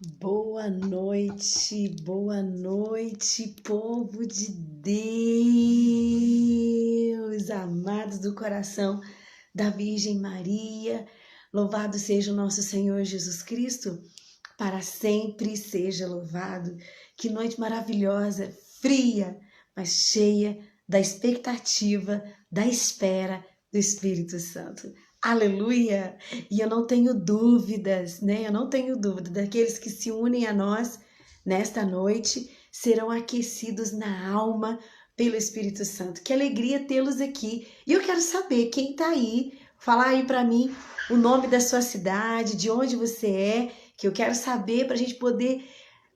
Boa noite, povo de Deus, amados do coração da Virgem Maria. Louvado seja o nosso Senhor Jesus Cristo, para sempre seja louvado. Que noite maravilhosa, fria, mas cheia da expectativa, da espera do Espírito Santo. Aleluia! E eu não tenho dúvidas, né? Eu não tenho dúvida daqueles que se unem a nós nesta noite serão aquecidos na alma pelo Espírito Santo. Que alegria tê-los aqui. E eu quero saber quem tá aí. Falar aí para mim o nome da sua cidade, de onde você é, que eu quero saber para a gente poder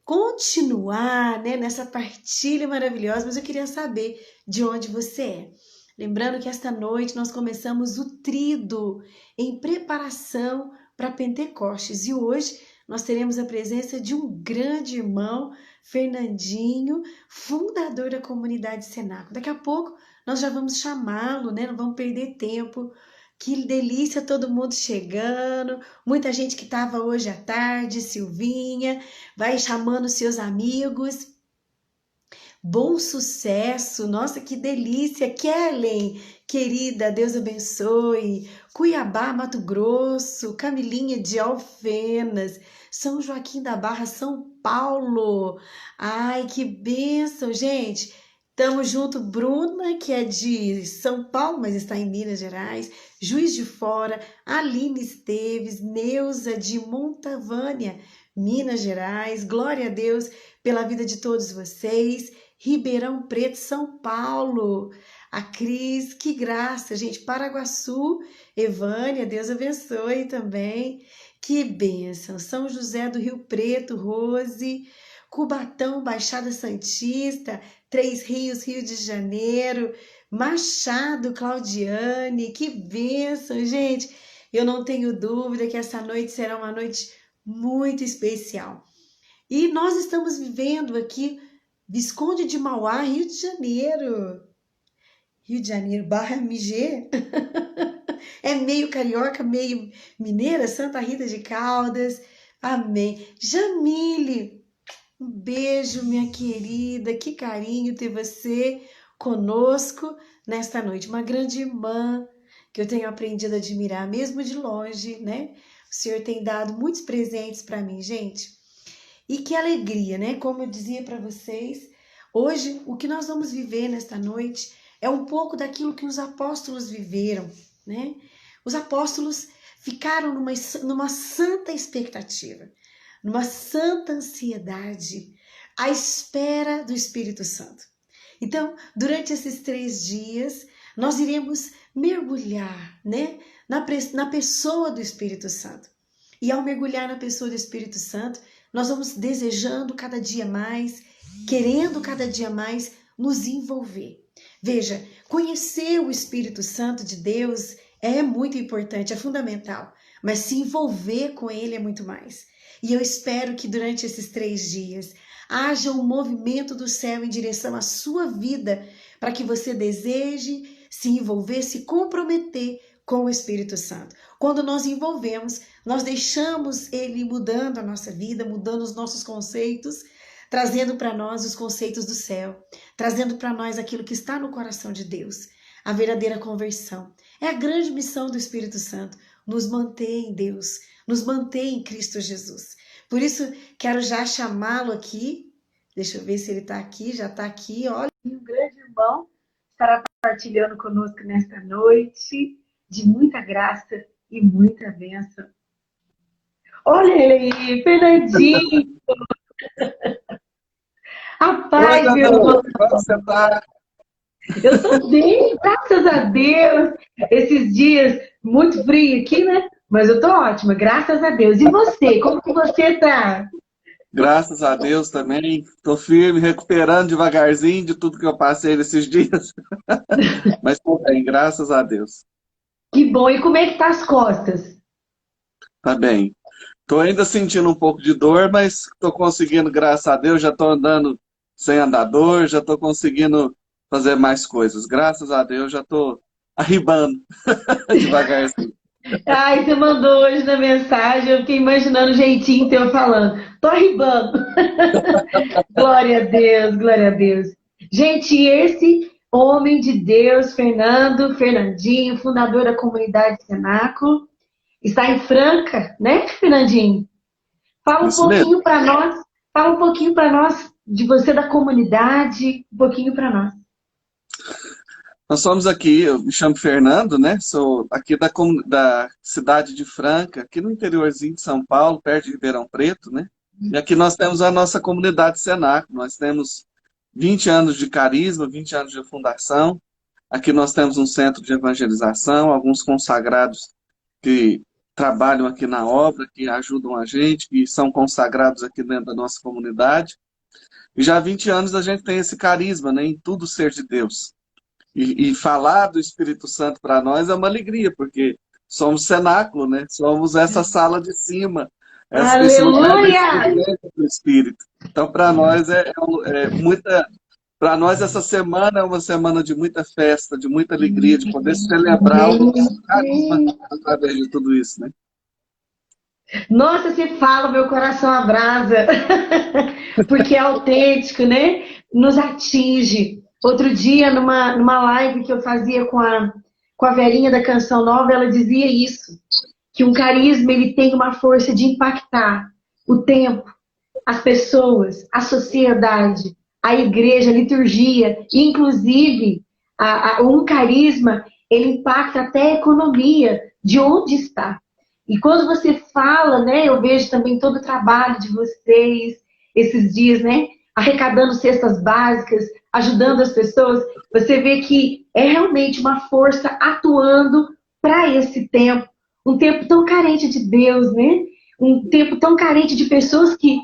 continuar, né, nessa partilha maravilhosa, mas eu queria saber de onde você é. Lembrando que esta noite nós começamos o Tríduo em preparação para Pentecostes e hoje nós teremos a presença de um grande irmão, Fernandinho, fundador da comunidade Cenáculo. Daqui a pouco nós já vamos chamá-lo, né? Não vamos perder tempo. Que delícia, todo mundo chegando, muita gente que estava hoje à tarde, Silvinha, vai chamando seus amigos. Bom sucesso, nossa, que delícia, Kellen, querida, Deus abençoe. Cuiabá, Mato Grosso, Camilinha de Alfenas, São Joaquim da Barra, São Paulo. Ai, que bênção, gente. Tamo junto, Bruna, que é de São Paulo, mas está em Minas Gerais, Juiz de Fora, Aline Esteves, Neuza de Montavânia, Minas Gerais. Glória a Deus pela vida de todos vocês. Ribeirão Preto, São Paulo. A Cris, que graça, gente. Paraguaçu, Evânia, Deus abençoe também. Que bênção. São José do Rio Preto, Rose. Cubatão, Baixada Santista. Três Rios, Rio de Janeiro. Machado, Claudiane. Que bênção, gente. Eu não tenho dúvida que essa noite será uma noite muito especial. E nós estamos vivendo aqui Visconde de Mauá, Rio de Janeiro. Rio de Janeiro, Barra MG. É meio carioca, meio mineira, Santa Rita de Caldas. Amém. Jamile, um beijo, minha querida. Que carinho ter você conosco nesta noite. Uma grande irmã que eu tenho aprendido a admirar, mesmo de longe, né? O Senhor tem dado muitos presentes para mim, gente. E que alegria, né? Como eu dizia para vocês, hoje o que nós vamos viver nesta noite é um pouco daquilo que os apóstolos viveram, né? Os apóstolos ficaram numa santa expectativa, numa santa ansiedade, à espera do Espírito Santo. Então, durante esses 3 dias, nós iremos mergulhar, né? Na pessoa do Espírito Santo. E ao mergulhar na pessoa do Espírito Santo, nós vamos desejando cada dia mais, querendo cada dia mais nos envolver. Veja, conhecer o Espírito Santo de Deus é muito importante, é fundamental, mas se envolver com ele é muito mais. E eu espero que durante esses 3 dias haja um movimento do céu em direção à sua vida, para que você deseje se envolver, se comprometer com o Espírito Santo. Quando nós envolvemos, nós deixamos ele mudando a nossa vida, mudando os nossos conceitos, trazendo para nós os conceitos do céu, trazendo para nós aquilo que está no coração de Deus, a verdadeira conversão. É a grande missão do Espírito Santo, nos manter em Deus, nos manter em Cristo Jesus. Por isso, quero já chamá-lo aqui, deixa eu ver se ele está aqui, já está aqui, olha, um grande irmão estará compartilhando conosco nesta noite, de muita graça e muita bênção. Olha ele aí, Fernandinho! A paz, meu irmão! Como você tá? Eu estou bem, graças a Deus! Esses dias muito frio aqui, né? Mas eu estou ótima, graças a Deus. E você, como que você está? Graças a Deus também. Estou firme, recuperando devagarzinho de tudo que eu passei nesses dias. Mas estou bem, graças a Deus. Que bom! E como é que tá as costas? Tá bem. Estou ainda sentindo um pouco de dor, mas estou conseguindo, graças a Deus, já estou andando sem andador, já estou conseguindo fazer mais coisas. Graças a Deus, já estou arribando devagarzinho. Ai, você mandou hoje na mensagem, eu fiquei imaginando o jeitinho teu falando. Tô arribando. Glória a Deus, glória a Deus. Gente, esse homem de Deus, Fernandinho, fundador da comunidade Cenáculo, está em Franca, né, Fernandinho? Fala um Isso mesmo. pouquinho para nós, fala um pouquinho para nós de você da comunidade, um pouquinho para nós. Nós somos aqui, eu me chamo Fernando, né? Sou aqui da cidade de Franca, aqui no interiorzinho de São Paulo, perto de Ribeirão Preto, né? E aqui nós temos a nossa comunidade Senac. Nós temos 20 anos de carisma, 20 anos de fundação. Aqui nós temos um centro de evangelização, alguns consagrados que trabalham aqui na obra, que ajudam a gente, que são consagrados aqui dentro da nossa comunidade. E já há 20 anos a gente tem esse carisma, né? Em tudo ser de Deus. E falar do Espírito Santo para nós é uma alegria, porque somos cenáculo, né? Somos essa sala de cima, esse lugar da Aleluia! experiência do Espírito. Então, para nós é muita. Para nós, essa semana é uma semana de muita festa, de muita alegria, de poder celebrar o nosso carisma através de tudo isso, né? Nossa, você fala, meu coração abrasa, porque é autêntico, né? Nos atinge. Outro dia, numa live que eu fazia com a velhinha da Canção Nova, ela dizia isso, que um carisma ele tem uma força de impactar o tempo, as pessoas, a sociedade, a igreja, a liturgia, inclusive um carisma, ele impacta até a economia de onde está. E quando você fala, né, eu vejo também todo o trabalho de vocês esses dias, né, arrecadando cestas básicas, ajudando as pessoas, você vê que é realmente uma força atuando para esse tempo, um tempo tão carente de Deus, né? Um tempo tão carente de pessoas que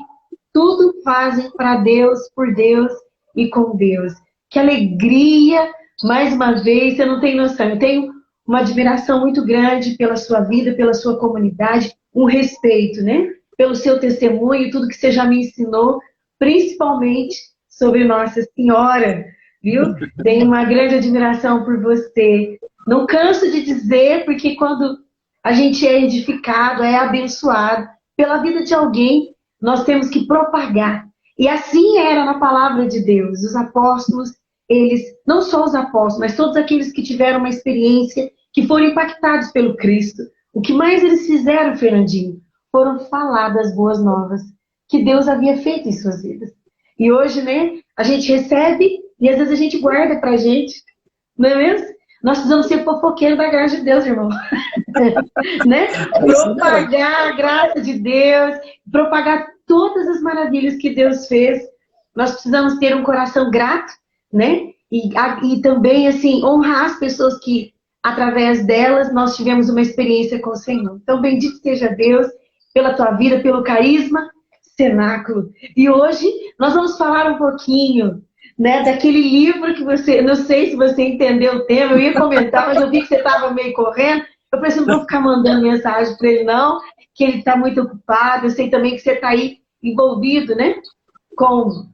tudo fazem para Deus, por Deus e com Deus. Que alegria, mais uma vez, você não tem noção. Eu tenho uma admiração muito grande pela sua vida, pela sua comunidade, um respeito, né? Pelo seu testemunho e tudo que você já me ensinou, principalmente sobre Nossa Senhora, viu? Tenho uma grande admiração por você. Não canso de dizer, porque quando a gente é edificado, é abençoado pela vida de alguém, nós temos que propagar. E assim era na palavra de Deus. Os apóstolos, eles, não só os apóstolos, mas todos aqueles que tiveram uma experiência, que foram impactados pelo Cristo. O que mais eles fizeram, Fernandinho, foram falar das boas novas que Deus havia feito em suas vidas. E hoje, né, a gente recebe e às vezes a gente guarda pra gente, não é mesmo? Nós precisamos ser fofoqueiros da graça de Deus, irmão. Né? Propagar a graça de Deus, propagar todas as maravilhas que Deus fez. Nós precisamos ter um coração grato, né? E também, assim, honrar as pessoas que, através delas, nós tivemos uma experiência com o Senhor. Então, bendito seja Deus pela tua vida, pelo carisma, cenáculo. E hoje nós vamos falar um pouquinho, né, daquele livro que você, não sei se você entendeu o tema, eu ia comentar, mas eu vi que você estava meio correndo. Eu pensei, não vou ficar mandando mensagem para ele, não, que ele está muito ocupado. Eu sei também que você está aí envolvido, né, com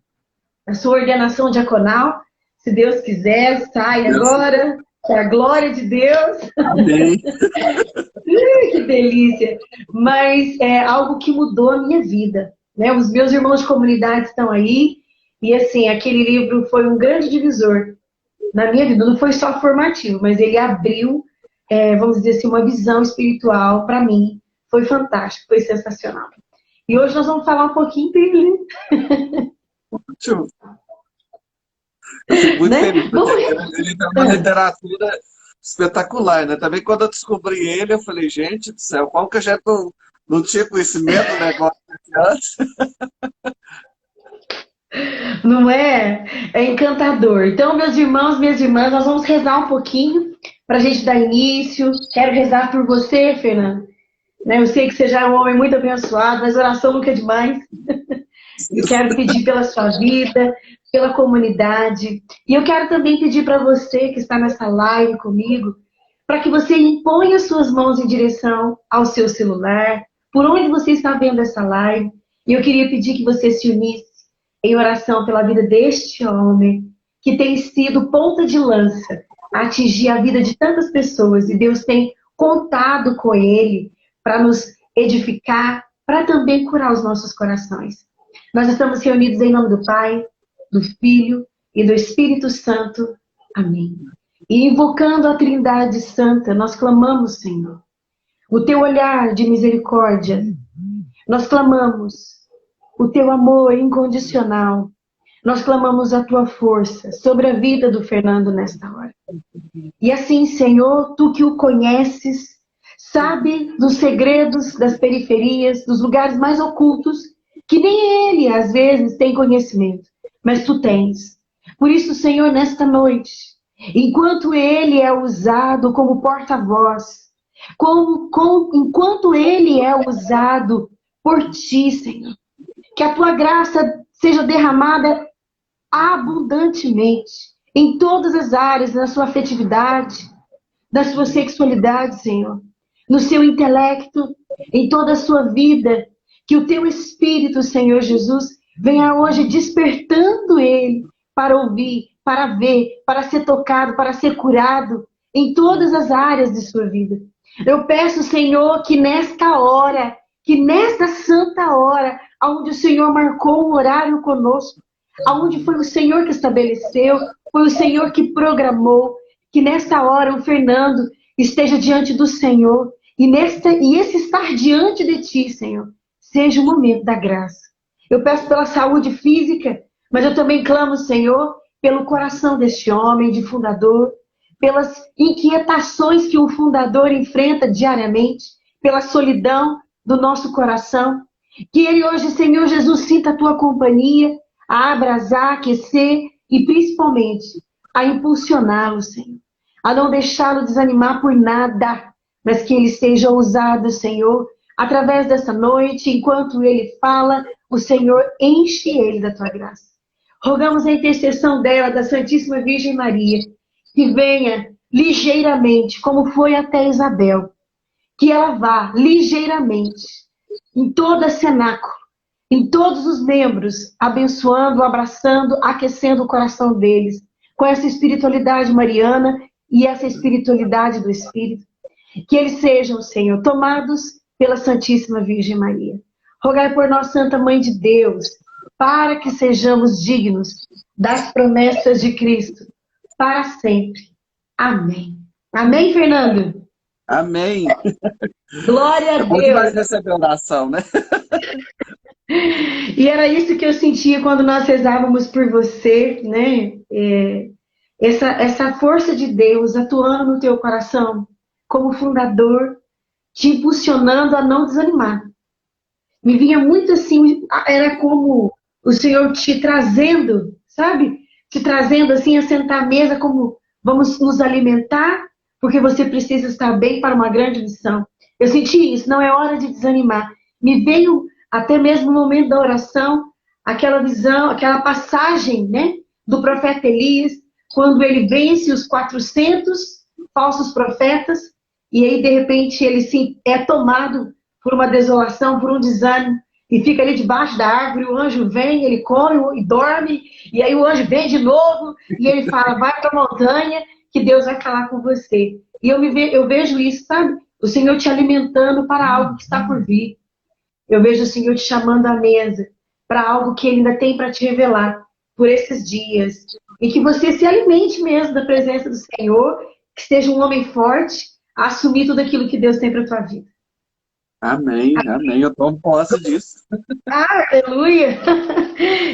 a sua ordenação diaconal. Se Deus quiser, sai agora, é a glória de Deus. Amém. Que delícia! Mas é algo que mudou a minha vida, né? Os meus irmãos de comunidade estão aí, e assim, aquele livro foi um grande divisor na minha vida. Não foi só formativo, mas ele abriu, vamos dizer assim, uma visão espiritual para mim. Foi fantástico, foi sensacional. E hoje nós vamos falar um pouquinho dele. Eu fico muito Né? feliz, porque ele tem uma literatura espetacular, né? Também quando eu descobri ele, eu falei, gente do céu, como que a gente não tinha conhecimento do negócio antes? Não é? É encantador. Então, meus irmãos, minhas irmãs, nós vamos rezar um pouquinho para a gente dar início. Quero rezar por você, Fernando. Né? Eu sei que você já é um homem muito abençoado, mas oração nunca é demais. Eu quero pedir pela sua vida, pela comunidade. E eu quero também pedir para você que está nessa live comigo, para que você imponha suas mãos em direção ao seu celular, por onde você está vendo essa live. E eu queria pedir que você se unisse em oração pela vida deste homem, que tem sido ponta de lança a atingir a vida de tantas pessoas. E Deus tem contado com Ele para nos edificar, para também curar os nossos corações. Nós estamos reunidos em nome do Pai, do Filho e do Espírito Santo. Amém. E invocando a Trindade Santa, nós clamamos, Senhor, o Teu olhar de misericórdia. Nós clamamos o Teu amor incondicional. Nós clamamos a Tua força sobre a vida do Fernando nesta hora. E assim, Senhor, Tu que o conheces, sabe dos segredos das periferias, dos lugares mais ocultos, que nem ele, às vezes, tem conhecimento, mas Tu tens. Por isso, Senhor, nesta noite, enquanto ele é usado como porta-voz, enquanto ele é usado por Ti, Senhor, que a Tua graça seja derramada abundantemente em todas as áreas da sua afetividade, da sua sexualidade, Senhor, no seu intelecto, em toda a sua vida, que o Teu Espírito, Senhor Jesus, venha hoje despertando ele para ouvir, para ver, para ser tocado, para ser curado em todas as áreas de sua vida. Eu peço, Senhor, que nesta hora, que nesta santa hora, onde o Senhor marcou um horário conosco, aonde foi o Senhor que estabeleceu, foi o Senhor que programou, que nesta hora o Fernando esteja diante do Senhor e esse estar diante de Ti, Senhor, seja o momento da graça. Eu peço pela saúde física, mas eu também clamo, Senhor, pelo coração deste homem de fundador, pelas inquietações que o fundador enfrenta diariamente, pela solidão do nosso coração. Que ele hoje, Senhor Jesus, sinta a Tua companhia, a abrasar, aquecer e principalmente a impulsioná-lo, Senhor. A não deixá-lo desanimar por nada, mas que ele seja usado, Senhor, através dessa noite, enquanto ele fala, o Senhor enche ele da Tua graça. Rogamos a intercessão dela, da Santíssima Virgem Maria, que venha ligeiramente, como foi até Isabel, que ela vá ligeiramente em toda a cenáculo, em todos os membros, abençoando, abraçando, aquecendo o coração deles, com essa espiritualidade mariana e essa espiritualidade do Espírito. Que eles sejam, Senhor, tomados pela Santíssima Virgem Maria. Rogai por nós, Santa Mãe de Deus, para que sejamos dignos das promessas de Cristo, para sempre. Amém. Amém, Fernando? Amém. Glória a É bom demais Deus. receber oração, né? E era isso que eu sentia quando nós rezávamos por você, né? Essa força de Deus atuando no teu coração, como fundador, te impulsionando a não desanimar. Me vinha muito assim, era como o Senhor te trazendo, sabe? Te trazendo assim a sentar à mesa, como vamos nos alimentar, porque você precisa estar bem para uma grande missão. Eu senti isso, não é hora de desanimar. Me veio até mesmo no momento da oração, aquela visão, aquela passagem, né, do profeta Elias, quando ele vence os 400 falsos profetas, e aí de repente ele é tomado por uma desolação, por um desânimo, e fica ali debaixo da árvore, o anjo vem, ele come e dorme, e aí o anjo vem de novo, e ele fala, vai para a montanha, que Deus vai falar com você. E eu vejo isso, sabe? O Senhor te alimentando para algo que está por vir. Eu vejo o Senhor te chamando à mesa para algo que Ele ainda tem para te revelar por esses dias. E que você se alimente mesmo da presença do Senhor, que seja um homem forte a assumir tudo aquilo que Deus tem para a tua vida. Amém, amém. Eu tomo posse disso. Aleluia!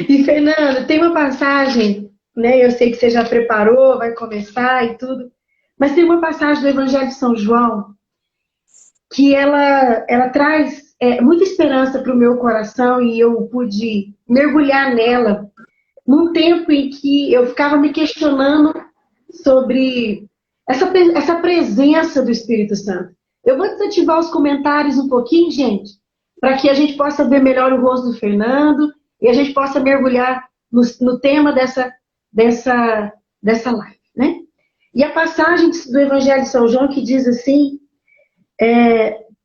E, Fernando, tem uma passagem, né? Eu sei que você já preparou, vai começar e tudo, mas tem uma passagem do Evangelho de São João que ela traz muita esperança para o meu coração e eu pude mergulhar nela num tempo em que eu ficava me questionando sobre essa presença do Espírito Santo. Eu vou desativar os comentários um pouquinho, gente, para que a gente possa ver melhor o rosto do Fernando e a gente possa mergulhar no tema dessa live, né? E a passagem do Evangelho de São João que diz assim,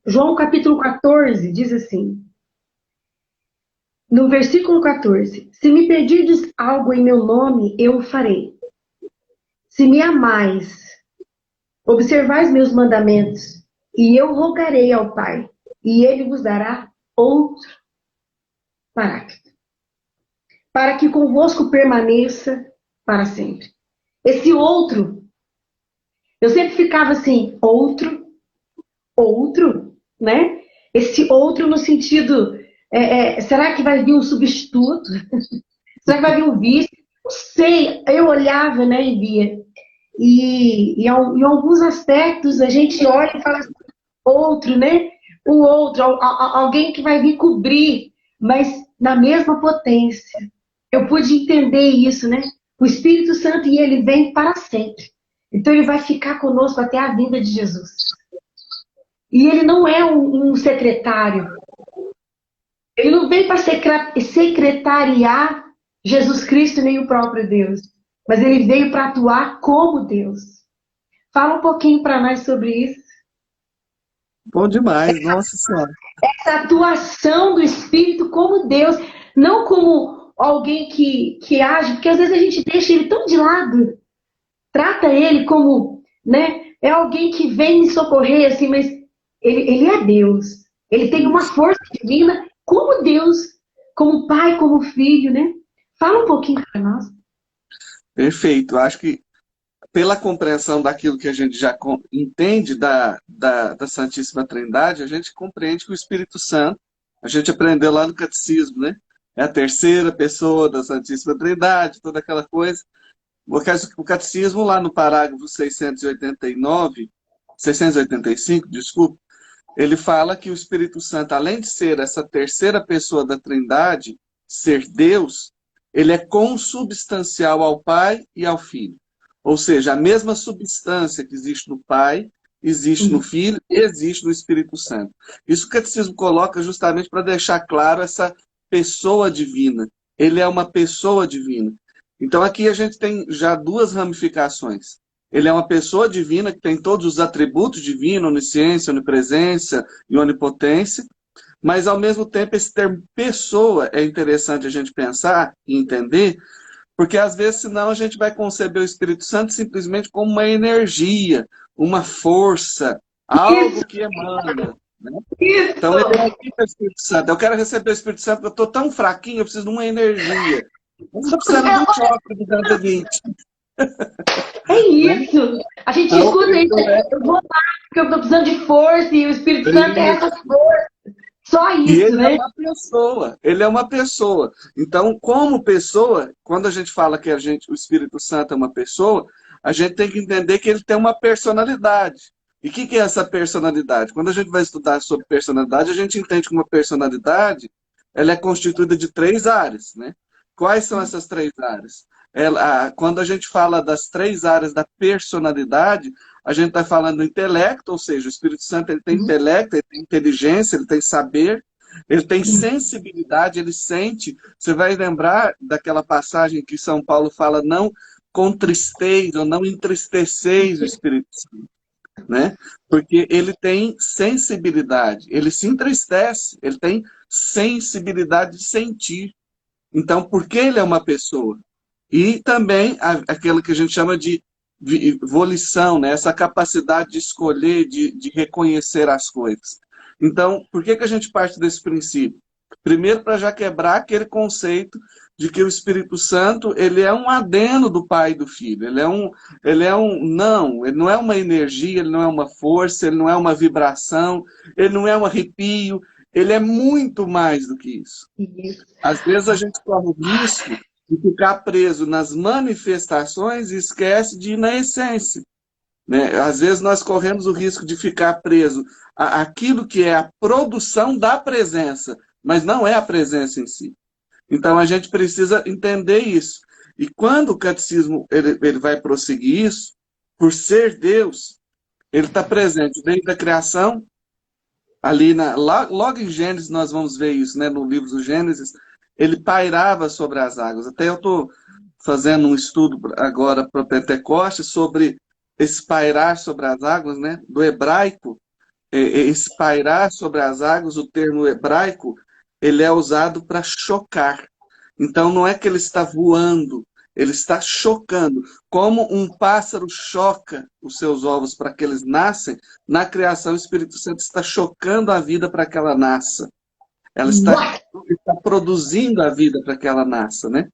João capítulo 14, diz assim, no versículo 14, se me pedirdes algo em meu nome, eu o farei. Se me amais, observais meus mandamentos, E eu rogarei ao Pai, e ele vos dará outro Paráclito, para que convosco permaneça para sempre. Esse outro, eu sempre ficava assim, outro, né? Esse outro no sentido, será que vai vir um substituto? Será que vai vir um vice? Não sei, eu olhava, né, e via. Em alguns aspectos a gente olha e fala assim, outro, né? O outro, alguém que vai vir cobrir, mas na mesma potência. Eu pude entender isso, né? O Espírito Santo e ele vem para sempre. Então ele vai ficar conosco até a vinda de Jesus. E ele não é um secretário. Ele não vem para secretariar Jesus Cristo nem o próprio Deus. Mas ele veio para atuar como Deus. Fala um pouquinho para nós sobre isso. Bom demais, nossa senhora. Essa atuação do Espírito como Deus, não como alguém que age, porque às vezes a gente deixa ele tão de lado, trata ele como, né, é alguém que vem me socorrer, assim, mas ele é Deus. Ele tem uma força divina como Deus, como pai, como filho, né? Fala um pouquinho para nós. Perfeito. Acho que pela compreensão daquilo que a gente já entende da Santíssima Trindade, a gente compreende que o Espírito Santo, a gente aprendeu lá no Catecismo, né? É a terceira pessoa da Santíssima Trindade, toda aquela coisa. O Catecismo, lá no parágrafo 685, desculpa, ele fala que o Espírito Santo, além de ser essa terceira pessoa da Trindade, ser Deus, ele é consubstancial ao Pai e ao Filho. Ou seja, a mesma substância que existe no Pai, existe no Filho e existe no Espírito Santo. Isso o Catecismo coloca justamente para deixar claro essa pessoa divina. Ele é uma pessoa divina. Então aqui a gente tem já duas ramificações. Ele é uma pessoa divina que tem todos os atributos divinos, onisciência, onipresença e onipotência, mas ao mesmo tempo esse termo pessoa é interessante a gente pensar e entender, porque às vezes senão a gente vai conceber o Espírito Santo simplesmente como uma energia, uma força, algo que emana. Né? Então ele é aqui o Espírito Santo. Eu quero receber o Espírito Santo, eu estou tão fraquinho, eu preciso de uma energia. Eu estou precisando de um choque do Dante 20. É isso. A gente escuta isso. Eu vou lá porque eu estou precisando de força e o Espírito Santo é essa força. Só isso, e ele né? é uma pessoa, ele é uma pessoa. Então, como pessoa, quando a gente fala que o Espírito Santo é uma pessoa, a gente tem que entender que ele tem uma personalidade. E o que é essa personalidade? Quando a gente vai estudar sobre personalidade, a gente entende que uma personalidade ela é constituída de 3 áreas, né? Quais são essas 3 áreas? Quando a gente fala das 3 áreas da personalidade, a gente está falando do intelecto, ou seja, o Espírito Santo ele tem intelecto, ele tem inteligência, ele tem saber, ele tem sensibilidade, ele sente. Você vai lembrar daquela passagem que São Paulo fala, não contristeis ou não entristeceis o Espírito Santo, né? Porque ele tem sensibilidade, ele se entristece, ele tem sensibilidade de sentir. Então, por que ele é uma pessoa? E também aquilo que a gente chama de volição, né? Essa capacidade de escolher, de reconhecer as coisas. Então, por que a gente parte desse princípio? Primeiro, para já quebrar aquele conceito de que o Espírito Santo ele é um adeno do Pai e do Filho. Não, ele não é uma energia, ele não é uma força, ele não é uma vibração, ele não é um arrepio, ele é muito mais do que isso. Às vezes a gente corre o risco de ficar preso nas manifestações e esquece de ir na essência. Né? Às vezes nós corremos o risco de ficar preso àquilo que é a produção da presença, mas não é a presença em si. Então a gente precisa entender isso. E quando o catecismo ele vai prosseguir isso, por ser Deus, ele está presente desde a criação, ali logo em Gênesis nós vamos ver isso, né? No livro do Gênesis, ele pairava sobre as águas. Até eu estou fazendo um estudo agora para Pentecostes sobre esse pairar sobre as águas, né? Do hebraico, esse pairar sobre as águas, o termo hebraico, ele é usado para chocar. Então não é que ele está voando, Ele está chocando. Como um pássaro choca os seus ovos para que eles nascem, na criação o Espírito Santo está chocando a vida para que ela nasça. Ela está produzindo a vida para que ela nasça, né?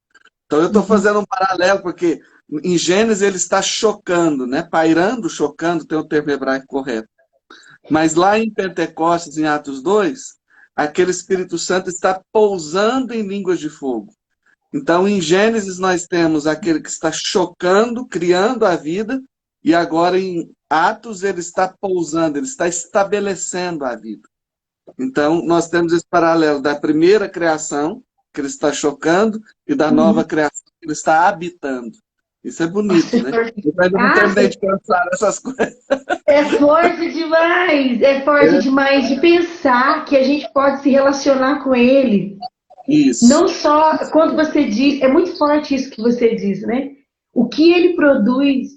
Então eu estou fazendo um paralelo, porque em Gênesis ele está chocando, né? Pairando, chocando, tem o termo hebraico correto. Mas lá em Pentecostes, em Atos 2, aquele Espírito Santo está pousando em línguas de fogo. Então, em Gênesis, nós temos aquele que está chocando, criando a vida, e agora em Atos ele está pousando, ele está estabelecendo a vida. Então, nós temos esse paralelo da primeira criação, que ele está chocando, e da nova criação, que ele está habitando. Isso é bonito, né? Eu ainda não terminei de pensar nessas coisas. É forte demais, demais de pensar que a gente pode se relacionar com ele. Isso. Não só quando você diz, é muito forte isso que você diz, né? O que ele produz,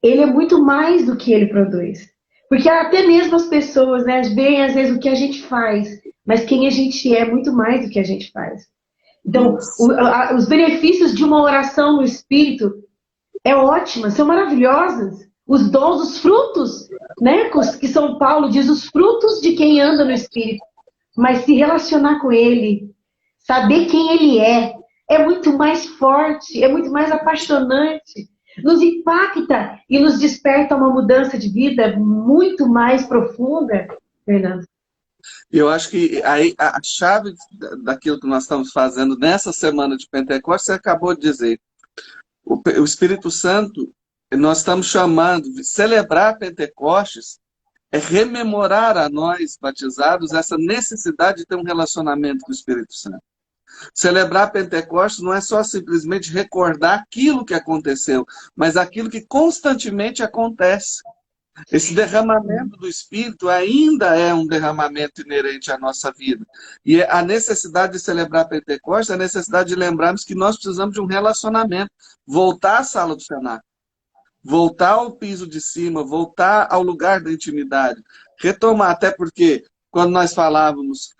ele é muito mais do que ele produz. Porque até mesmo as pessoas, né, veem às vezes o que a gente faz, mas quem a gente é muito mais do que a gente faz. Então, os benefícios de uma oração no Espírito é ótima, são maravilhosas. Os dons, os frutos, né, que São Paulo diz, os frutos de quem anda no Espírito. Mas se relacionar com ele, saber quem ele é muito mais forte, é muito mais apaixonante. Nos impacta e nos desperta uma mudança de vida muito mais profunda, Fernando. Eu acho que aí a chave daquilo que nós estamos fazendo nessa semana de Pentecostes, você acabou de dizer. O Espírito Santo, nós estamos chamando de celebrar Pentecostes, é rememorar a nós, batizados, essa necessidade de ter um relacionamento com o Espírito Santo. Celebrar Pentecostes não é só simplesmente recordar aquilo que aconteceu, mas aquilo que constantemente acontece. Esse derramamento do Espírito ainda é um derramamento inerente à nossa vida. E a necessidade de celebrar Pentecostes é a necessidade de lembrarmos que nós precisamos de um relacionamento. Voltar à sala do cenáculo. Voltar ao piso de cima, voltar ao lugar da intimidade, retomar, até porque quando nós falávamos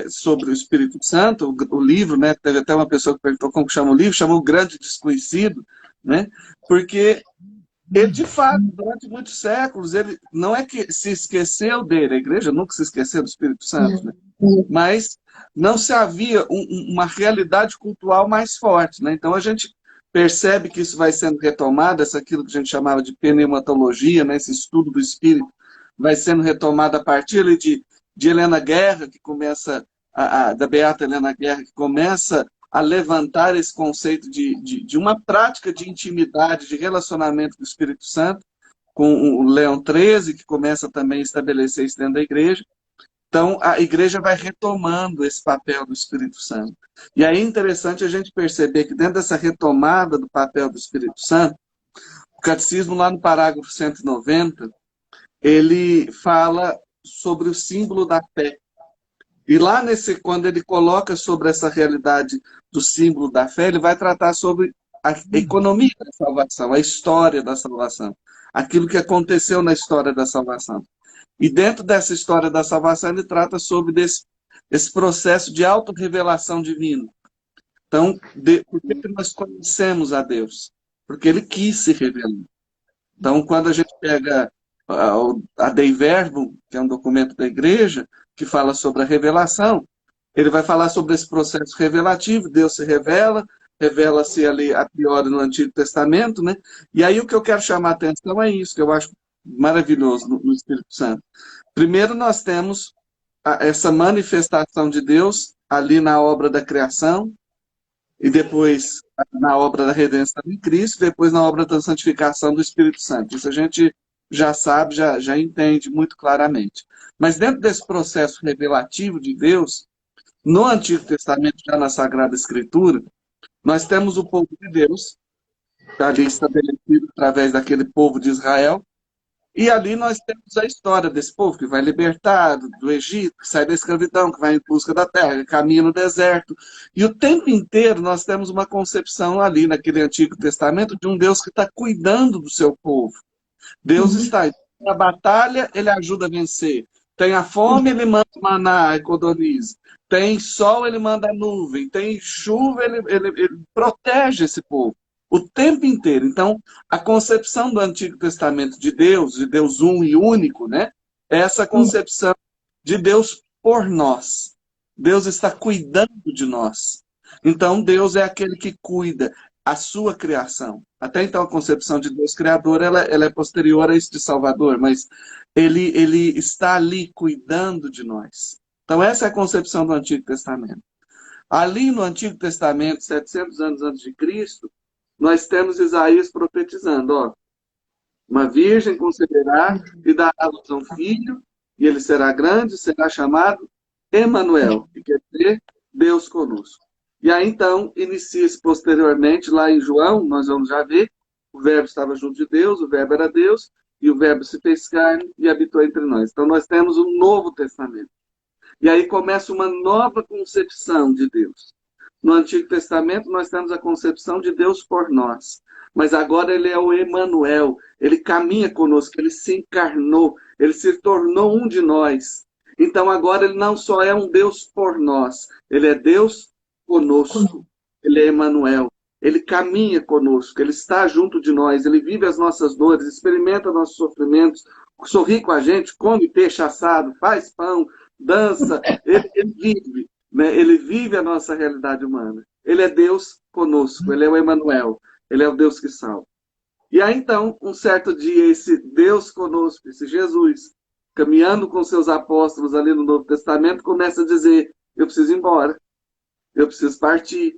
sobre o Espírito Santo, o livro, né, teve até uma pessoa que perguntou como chama o livro, chamou O Grande Desconhecido, né, porque ele, de fato, durante muitos séculos, ele não é que se esqueceu dele, a igreja nunca se esqueceu do Espírito Santo, né, mas não se havia uma realidade cultural mais forte, né, então a gente percebe que isso vai sendo retomado, aquilo que a gente chamava de pneumatologia, né, esse estudo do espírito, vai sendo retomado a partir de Helena Guerra, que começa, da Beata Helena Guerra, que começa a levantar esse conceito de uma prática de intimidade, de relacionamento com o Espírito Santo, com o Leão XIII, que começa também a estabelecer isso dentro da igreja. Então, a igreja vai retomando esse papel do Espírito Santo. E aí é interessante a gente perceber que dentro dessa retomada do papel do Espírito Santo, o Catecismo, lá no parágrafo 190, ele fala sobre o símbolo da fé. E lá, quando ele coloca sobre essa realidade do símbolo da fé, ele vai tratar sobre a economia da salvação, a história da salvação, aquilo que aconteceu na história da salvação. E dentro dessa história da salvação, ele trata sobre esse processo de autorrevelação divina. Então, por que nós conhecemos a Deus? Porque ele quis se revelar. Então, quando a gente pega a Dei Verbum, que é um documento da igreja, que fala sobre a revelação, ele vai falar sobre esse processo revelativo, Deus se revela, revela-se ali a priori no Antigo Testamento, né? E aí o que eu quero chamar a atenção é isso, que eu acho maravilhoso no Espírito Santo. Primeiro nós temos essa manifestação de Deus ali na obra da criação, e depois na obra da redenção em Cristo, depois na obra da santificação do Espírito Santo. Isso a gente já sabe, já entende muito claramente. Mas dentro desse processo revelativo de Deus, no Antigo Testamento, já na Sagrada Escritura, nós temos o povo de Deus, ali estabelecido através daquele povo de Israel, e ali nós temos a história desse povo que vai libertar do Egito, que sai da escravidão, que vai em busca da terra, que caminha no deserto. E o tempo inteiro nós temos uma concepção ali naquele Antigo Testamento de um Deus que está cuidando do seu povo. Deus está na batalha, ele ajuda a vencer. Tem a fome, ele manda maná e codorniz. Tem sol, ele manda nuvem. Tem chuva, ele protege esse povo o tempo inteiro. Então, a concepção do Antigo Testamento de Deus um e único, né? É essa concepção de Deus por nós. Deus está cuidando de nós. Então, Deus é aquele que cuida a sua criação. Até então, a concepção de Deus Criador, ela é posterior a isso de Salvador, mas ele está ali cuidando de nós. Então, essa é a concepção do Antigo Testamento. Ali no Antigo Testamento, 700 anos antes de Cristo, nós temos Isaías profetizando, ó, uma virgem conceberá e dará à luz um filho, e ele será grande, será chamado Emanuel, que quer dizer Deus conosco. E aí, então, inicia-se posteriormente, lá em João, nós vamos já ver, o verbo estava junto de Deus, o verbo era Deus, e o verbo se fez carne e habitou entre nós. Então, nós temos um Novo Testamento. E aí começa uma nova concepção de Deus. No Antigo Testamento, nós temos a concepção de Deus por nós. Mas agora ele é o Emanuel, ele caminha conosco, ele se encarnou, ele se tornou um de nós. Então, agora ele não só é um Deus por nós, ele é Deus conosco, ele é Emanuel, ele caminha conosco, ele está junto de nós, ele vive as nossas dores, experimenta nossos sofrimentos, sorri com a gente, come peixe assado, faz pão, dança, ele vive, né? Ele vive a nossa realidade humana. Ele é Deus conosco, ele é o Emanuel, ele é o Deus que salva. E aí então, um certo dia, esse Deus conosco, esse Jesus, caminhando com seus apóstolos ali no Novo Testamento, começa a dizer, eu preciso ir embora. Eu preciso partir.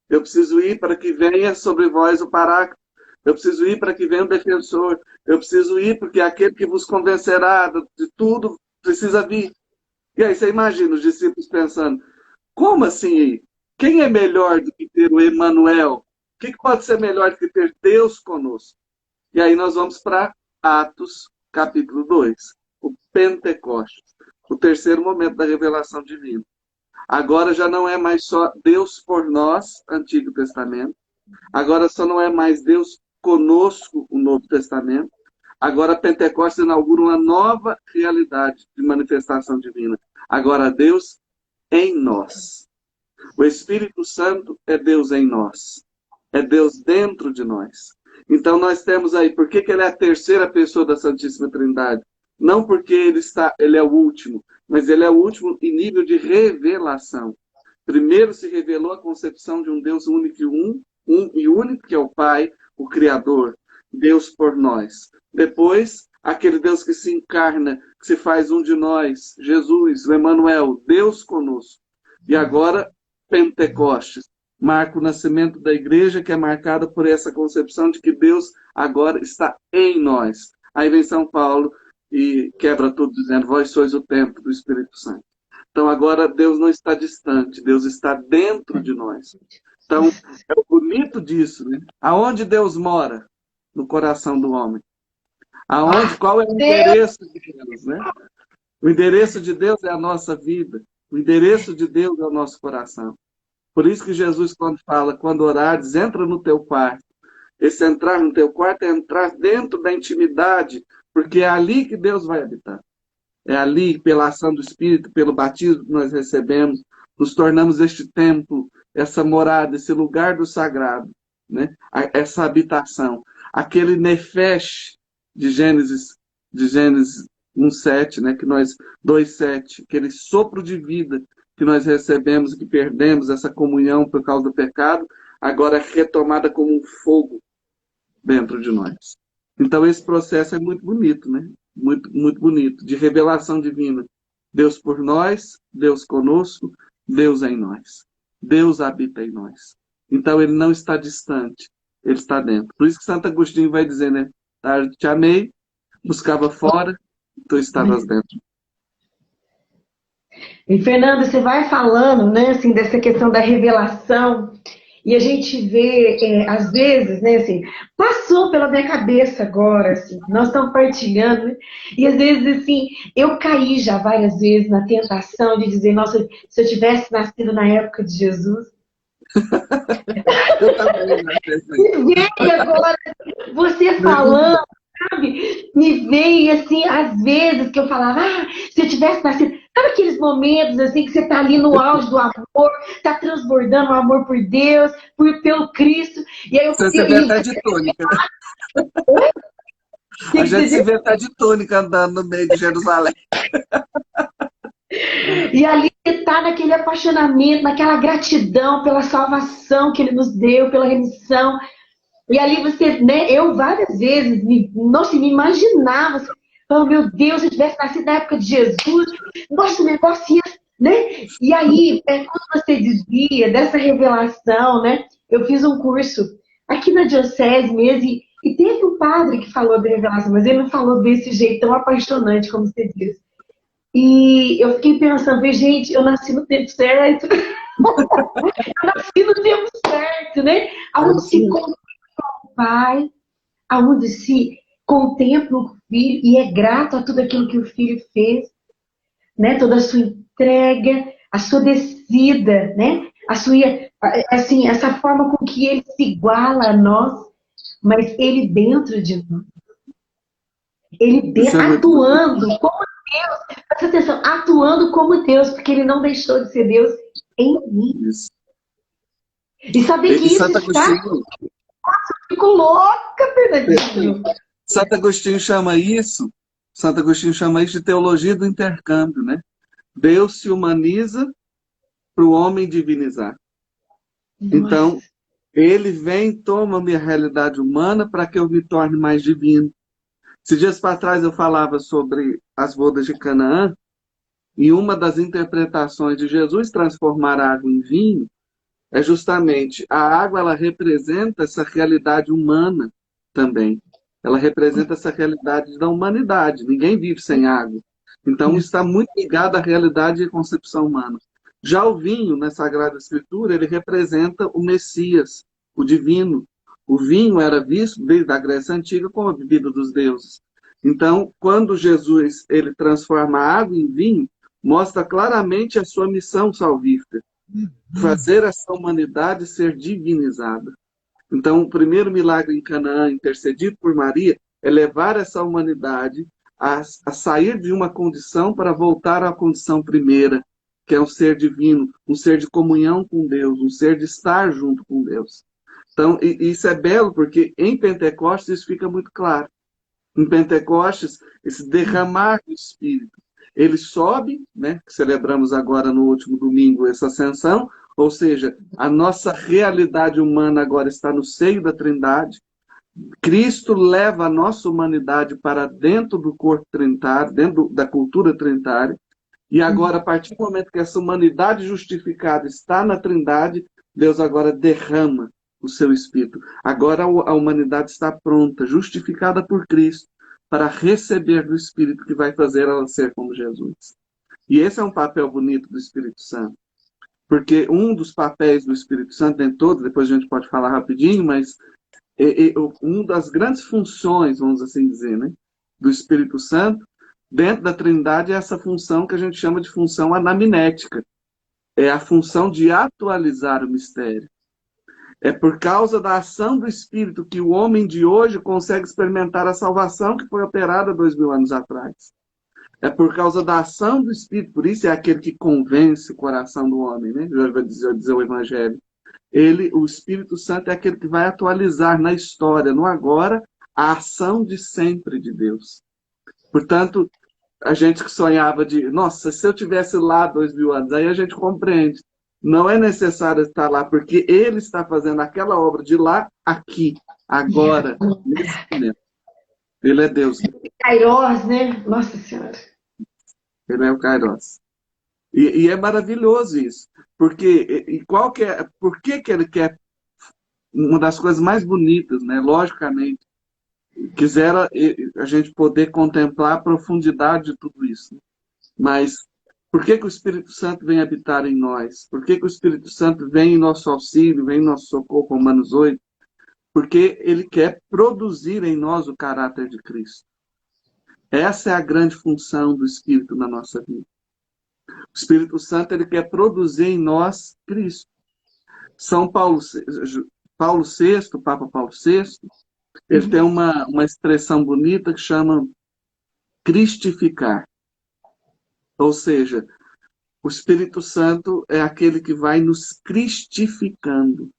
Eu preciso ir para que venha sobre vós o Paráclito. Eu preciso ir para que venha o defensor. Eu preciso ir porque aquele que vos convencerá de tudo precisa vir. E aí você imagina os discípulos pensando, como assim ir? Quem é melhor do que ter o Emanuel? O que pode ser melhor do que ter Deus conosco? E aí nós vamos para Atos, capítulo 2. O Pentecostes. O terceiro momento da revelação divina. Agora já não é mais só Deus por nós, Antigo Testamento. Agora só não é mais Deus conosco, o Novo Testamento. Agora Pentecostes inaugura uma nova realidade de manifestação divina. Agora Deus em nós. O Espírito Santo é Deus em nós. É Deus dentro de nós. Então nós temos aí, por que ele é a terceira pessoa da Santíssima Trindade? Não porque ele é o último, mas ele é o último em nível de revelação. Primeiro se revelou a concepção de um Deus único e único, que é o Pai, o Criador, Deus por nós. Depois, aquele Deus que se encarna, que se faz um de nós, Jesus, o Emanuel, Deus conosco. E agora, Pentecostes, marca o nascimento da igreja, que é marcada por essa concepção de que Deus agora está em nós. Aí vem São Paulo e quebra tudo dizendo, vós sois o templo do Espírito Santo. Então agora Deus não está distante, Deus está dentro de nós. Então é o bonito disso, né? Aonde Deus mora? No coração do homem. Qual é o endereço de Deus, né? O endereço de Deus é a nossa vida. O endereço de Deus é o nosso coração. Por isso que Jesus, quando orares, entra no teu quarto. Esse entrar no teu quarto é entrar dentro da intimidade, porque é ali que Deus vai habitar. É ali, pela ação do Espírito, pelo batismo que nós recebemos, nos tornamos este templo, essa morada, esse lugar do sagrado, né? Essa habitação. Aquele nefesh de Gênesis 1:7, né? 2:7, aquele sopro de vida que nós recebemos e que perdemos, essa comunhão por causa do pecado, agora é retomada como um fogo dentro de nós. Então esse processo é muito bonito, né? Muito, muito bonito, de revelação divina. Deus por nós, Deus conosco, Deus em nós. Deus habita em nós. Então ele não está distante, ele está dentro. Por isso que Santo Agostinho vai dizer, né? Tarde te amei, buscava fora, tu estavas dentro. E Fernando, você vai falando, né, assim, dessa questão da revelação, e a gente vê, às vezes, né, assim, passou pela minha cabeça agora, assim, nós estamos partilhando, né, e às vezes, assim, eu caí já várias vezes na tentação de dizer, nossa, se eu tivesse nascido na época de Jesus. Eu também, né? E agora, você falando, sabe? Me veio, assim, às vezes que eu falava, se eu tivesse nascido... Sabe aqueles momentos, assim, que você tá ali no auge do amor, tá transbordando o amor por Deus, pelo Cristo, e aí Você se vê até de tônica, né? A você gente se diz? vê até de tônica andando no meio de Jerusalém. E ali você tá naquele apaixonamento, naquela gratidão pela salvação que Ele nos deu, pela remissão. E ali você, né, eu várias vezes, nossa, me imaginava, assim, oh meu Deus, se eu tivesse nascido na época de Jesus, nossa, o negócio ia, né? E aí, quando você dizia dessa revelação, né, eu fiz um curso aqui na Diocese mesmo, e teve um padre que falou da revelação, mas ele não falou desse jeito tão apaixonante como você diz. E eu fiquei pensando, gente, eu nasci no tempo certo, eu nasci no tempo certo, né? Aonde se Pai, aonde se contempla o Filho e é grato a tudo aquilo que o Filho fez, né? Toda a sua entrega, a sua descida, né? A sua, assim, essa forma com que ele se iguala a nós, mas ele dentro de nós. Ele Isso é muito bonito. atuando como Deus, presta atenção, atuando como Deus, porque ele não deixou de ser Deus em mim. Isso. E saber que E isso Santo está, Agostinho, fico louca, Fernandinho. Santo Agostinho chama isso, Santo Agostinho chama isso de teologia do intercâmbio, né? Deus se humaniza para o homem divinizar. Então, Nossa. ele vem, toma a minha realidade humana para que eu me torne mais divino. Esses dias para trás eu falava sobre as bodas de Canaã, e uma das interpretações de Jesus transformar a água em vinho é justamente a água, ela representa essa realidade humana também. Ela representa essa realidade da humanidade. Ninguém vive sem água. Então, está muito ligado à realidade e à concepção humana. Já o vinho, na Sagrada Escritura, ele representa o Messias, o divino. O vinho era visto desde a Grécia Antiga como a bebida dos deuses. Então, quando Jesus ele transforma a água em vinho, mostra claramente a sua missão salvífica, fazer essa humanidade ser divinizada. Então, o primeiro milagre em Canaã, intercedido por Maria, é levar essa humanidade a sair de uma condição para voltar à condição primeira, que é um ser divino, um ser de comunhão com Deus, um ser de estar junto com Deus. Então, isso é belo, porque em Pentecostes isso fica muito claro. Em Pentecostes, esse derramar do Espírito, ele sobe, né, que celebramos agora no último domingo essa ascensão, ou seja, a nossa realidade humana agora está no seio da Trindade. Cristo leva a nossa humanidade para dentro do corpo trinitário, dentro da cultura trinitária, e agora, a partir do momento que essa humanidade justificada está na Trindade, Deus agora derrama o seu Espírito. Agora a humanidade está pronta, justificada por Cristo, para receber do Espírito que vai fazer ela ser como Jesus. E esse é um papel bonito do Espírito Santo. Porque um dos papéis do Espírito Santo, nem todos, depois a gente pode falar rapidinho, mas uma das grandes funções, vamos assim dizer, né, do Espírito Santo, dentro da Trindade, é essa função que a gente chama de função anamnética. É a função de atualizar o mistério. É por causa da ação do Espírito que o homem de hoje consegue experimentar a salvação que foi operada 2000 anos atrás. É por causa da ação do Espírito, por isso é aquele que convence o coração do homem, né? Já vai dizer o Evangelho. O Espírito Santo é aquele que vai atualizar na história, no agora, a ação de sempre de Deus. Portanto, a gente que sonhava de, nossa, se eu tivesse lá 2000 anos, aí a gente compreende. Não é necessário estar lá, porque ele está fazendo aquela obra de lá, aqui, agora, nesse momento. Ele é Deus. Kairos, né? Nossa Senhora. Ele é o Kairos. E é maravilhoso isso. Porque, por que ele quer uma das coisas mais bonitas, né? Logicamente, quisera a gente poder contemplar a profundidade de tudo isso. Mas por que o Espírito Santo vem habitar em nós? Por que o Espírito Santo vem em nosso auxílio, vem em nosso socorro, Romanos 8? Porque ele quer produzir em nós o caráter de Cristo. Essa é a grande função do Espírito na nossa vida. O Espírito Santo ele quer produzir em nós Cristo. Papa Paulo VI, Ele tem uma expressão bonita que chama cristificar. Ou seja, o Espírito Santo é aquele que vai nos cristificando.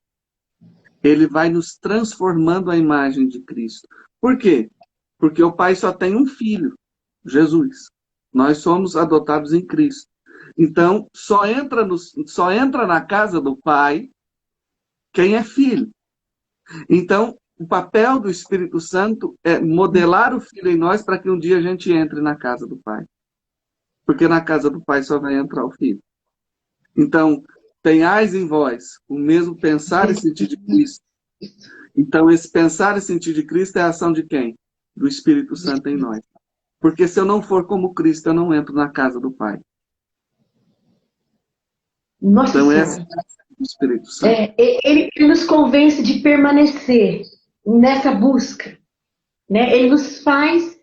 Ele vai nos transformando à imagem de Cristo. Por quê? Porque o Pai só tem um filho, Jesus. Nós somos adotados em Cristo. Então, só entra na casa do Pai quem é filho. Então, o papel do Espírito Santo é modelar o Filho em nós para que um dia a gente entre na casa do Pai. Porque na casa do Pai só vai entrar o Filho. Então, tenhais em vós o mesmo pensar e sentir de Cristo. Então, esse pensar e sentir de Cristo é a ação de quem? Do Espírito Santo em nós. Porque se eu não for como Cristo, eu não entro na casa do Pai. Nossa Então, Senhora. essa é a ação do Espírito Santo. Ele nos convence de permanecer nessa busca, né? Ele nos faz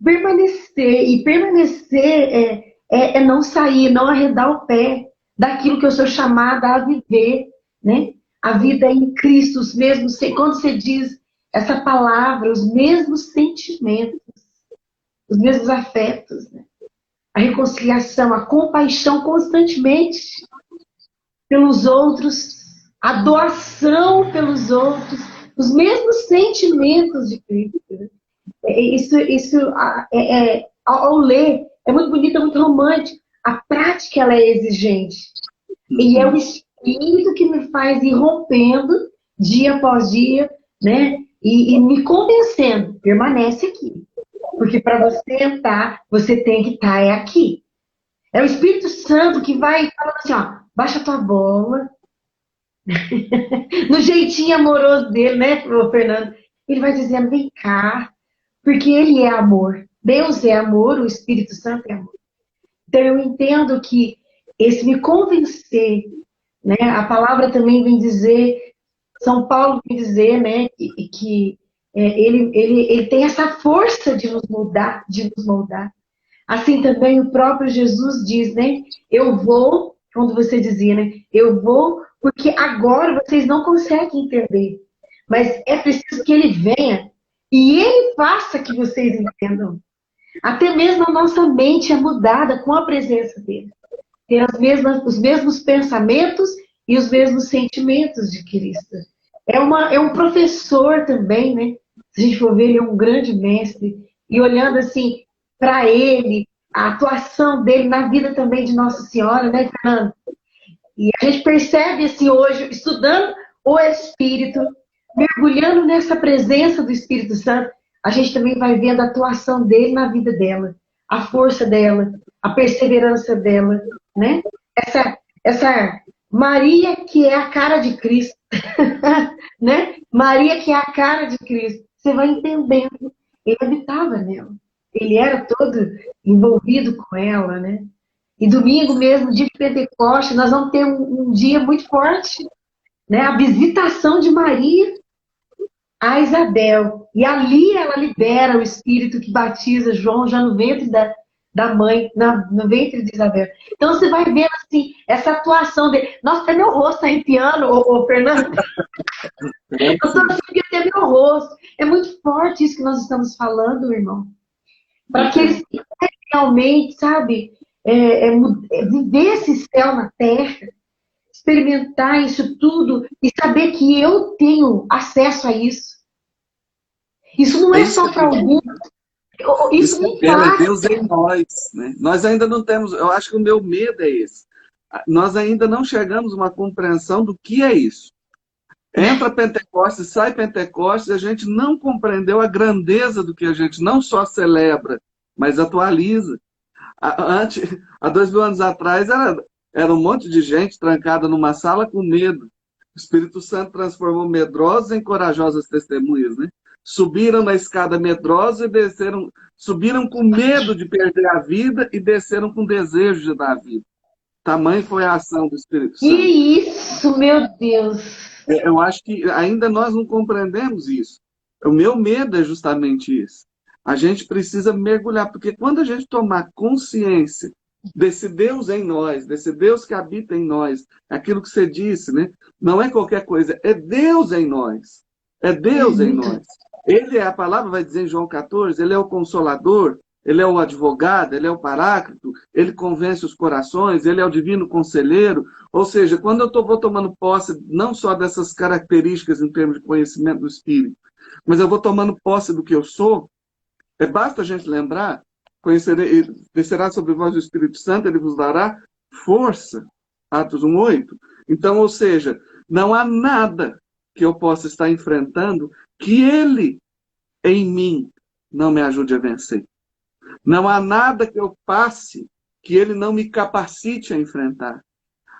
permanecer, e permanecer é não sair, não arredar o pé daquilo que eu sou chamada a viver, né? A vida em Cristo, os mesmos, quando você diz essa palavra, os mesmos sentimentos, os mesmos afetos, né? A reconciliação, a compaixão constantemente pelos outros, a doação pelos outros, os mesmos sentimentos de Cristo. Ao ler, é muito bonito, é muito romântico. A prática, ela é exigente. E é o Espírito que me faz ir rompendo, dia após dia, né? E me convencendo, permanece aqui. Porque para você entrar, você tem que estar aqui. É o Espírito Santo que vai falando assim, ó, baixa tua bola. No jeitinho amoroso dele, né, Fernando? Ele vai dizendo, vem cá, porque ele é amor. Deus é amor, o Espírito Santo é amor. Então eu entendo que esse me convencer, né, a palavra também vem dizer, São Paulo vem dizer, né, que ele tem essa força de nos mudar, de nos moldar. Assim também o próprio Jesus diz, né, eu vou, quando você dizia, né, eu vou porque agora vocês não conseguem entender, mas é preciso que ele venha e ele faça que vocês entendam. Até mesmo a nossa mente é mudada com a presença dele. Ter os mesmos pensamentos e os mesmos sentimentos de Cristo. É um professor também, né? Se a gente for ver, ele é um grande mestre. E olhando assim para ele, a atuação dele na vida também de Nossa Senhora, né, Fernando? E a gente percebe assim hoje, estudando o Espírito, mergulhando nessa presença do Espírito Santo, a gente também vai vendo a atuação dele na vida dela, a força dela, a perseverança dela, né? Essa Maria que é a cara de Cristo, né? Maria que é a cara de Cristo. Você vai entendendo. Ele habitava nela. Ele era todo envolvido com ela, né? E domingo mesmo, dia de Pentecostes, nós vamos ter um dia muito forte, né? A visitação de Maria a Isabel. E ali ela libera o Espírito que batiza João já no ventre da mãe, no ventre de Isabel. Então você vai vendo assim, essa atuação dele. Nossa, até meu rosto tá arrepiando, ô Fernando. Eu tô assim, porque até meu rosto. É muito forte isso que nós estamos falando, irmão. Para que eles realmente, sabe, viver esse céu na terra, experimentar isso tudo e saber que eu tenho acesso a isso. Isso não é só para alguns. Isso me impacta. Deus em nós, né? Nós ainda não temos, eu acho que o meu medo é esse. Nós ainda não chegamos a uma compreensão do que é isso. Entra Pentecostes, sai Pentecostes, a gente não compreendeu a grandeza do que a gente não só celebra, mas atualiza. Há 2000 anos atrás, era um monte de gente trancada numa sala com medo. O Espírito Santo transformou medrosos em corajosas testemunhas, né? Subiram na escada medrosa e desceram, subiram com medo de perder a vida e desceram com desejo de dar a vida. Tamanho foi a ação do Espírito Santo. Que isso, meu Deus! Eu acho que ainda nós não compreendemos isso. O meu medo é justamente isso. A gente precisa mergulhar, porque quando a gente tomar consciência desse Deus em nós, desse Deus que habita em nós, aquilo que você disse, né? Não é qualquer coisa, é Deus em nós. É Deus em nós. Ele é, a palavra vai dizer em João 14, ele é o Consolador, ele é o advogado, ele é o Paráclito, ele convence os corações, ele é o divino conselheiro. Ou seja, quando eu vou tomando posse não só dessas características em termos de conhecimento do Espírito, mas eu vou tomando posse do que eu sou, basta a gente lembrar, descerá sobre vós o Espírito Santo, ele vos dará força. Atos 1:8. Então, ou seja, não há nada que eu possa estar enfrentando que ele, em mim, não me ajude a vencer. Não há nada que eu passe que ele não me capacite a enfrentar.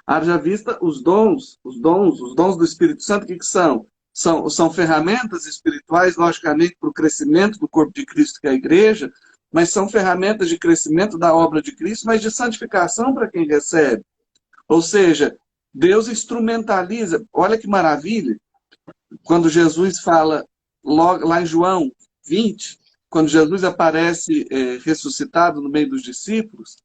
Haja vista os dons do Espírito Santo, o que são? São ferramentas espirituais, logicamente, para o crescimento do corpo de Cristo, que é a igreja, mas são ferramentas de crescimento da obra de Cristo, mas de santificação para quem recebe. Ou seja, Deus instrumentaliza. Olha que maravilha, quando Jesus fala, lá em João 20, quando Jesus aparece ressuscitado no meio dos discípulos,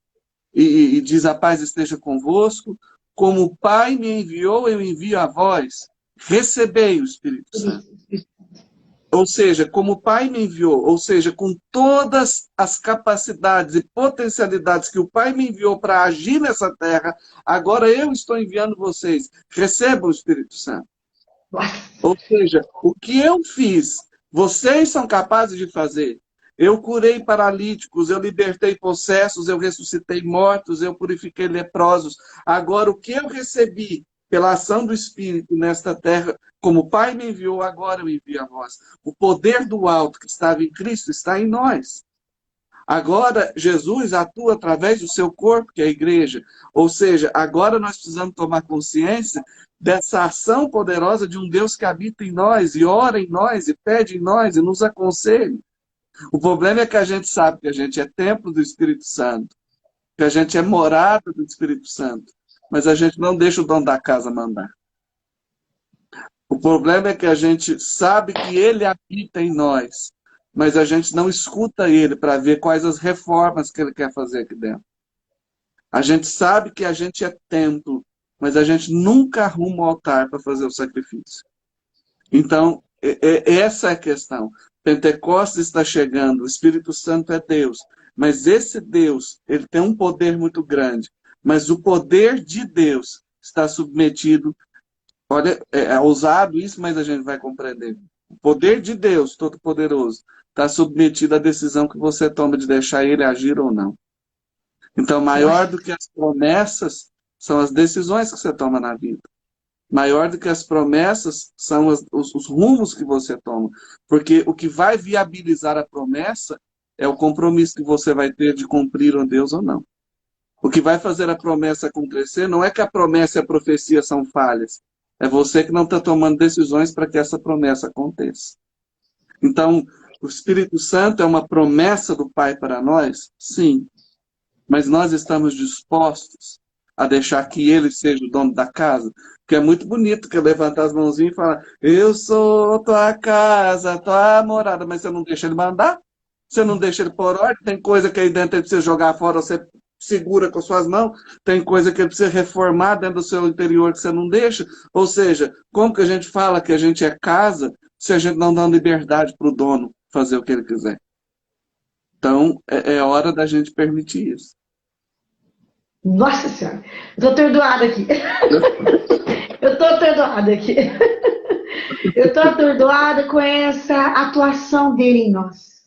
e diz: a paz esteja convosco, como o Pai me enviou, eu envio a vós, recebei o Espírito Santo. Ou seja, como o Pai me enviou, ou seja, com todas as capacidades e potencialidades que o Pai me enviou para agir nessa terra, agora eu estou enviando vocês. Recebam o Espírito Santo. Ou seja, o que eu fiz, vocês são capazes de fazer. Eu curei paralíticos, eu libertei possessos, eu ressuscitei mortos, eu purifiquei leprosos. Agora, o que eu recebi pela ação do Espírito nesta terra, como o Pai me enviou, agora eu envio a vós. O poder do alto que estava em Cristo está em nós. Agora, Jesus atua através do seu corpo, que é a igreja. Ou seja, agora nós precisamos tomar consciência dessa ação poderosa de um Deus que habita em nós, e ora em nós, e pede em nós, e nos aconselha. O problema é que a gente sabe que a gente é templo do Espírito Santo, que a gente é morada do Espírito Santo, mas a gente não deixa o dono da casa mandar. O problema é que a gente sabe que ele habita em nós, mas a gente não escuta ele para ver quais as reformas que ele quer fazer aqui dentro. A gente sabe que a gente é templo, mas a gente nunca arruma o altar para fazer o sacrifício. Então, essa é a questão. Pentecostes está chegando, o Espírito Santo é Deus, mas esse Deus, ele tem um poder muito grande, mas o poder de Deus está submetido, olha, é ousado isso, mas a gente vai compreender. O poder de Deus, Todo-Poderoso, está submetido à decisão que você toma de deixar ele agir ou não. Então, maior do que as promessas são as decisões que você toma na vida. Maior do que as promessas são os rumos que você toma. Porque o que vai viabilizar a promessa é o compromisso que você vai ter de cumprir a Deus ou não. O que vai fazer a promessa acontecer não é que a promessa e a profecia são falhas. É você que não está tomando decisões para que essa promessa aconteça. Então, o Espírito Santo é uma promessa do Pai para nós? Sim. Mas nós estamos dispostos a deixar que ele seja o dono da casa? Porque é muito bonito que levantar as mãozinhas e falar: eu sou tua casa, tua morada, mas você não deixa ele mandar? Você não deixa ele pôr ordem? Tem coisa que aí dentro ele precisa jogar fora, você segura com suas mãos. Tem coisa que ele precisa reformar dentro do seu interior que você não deixa. Ou seja, como que a gente fala que a gente é casa se a gente não dá liberdade para o dono fazer o que ele quiser? Então, é hora da gente permitir isso. Nossa Senhora, eu tô atordoada aqui. Eu tô atordoada aqui. Eu tô atordoada com essa atuação dele em nós.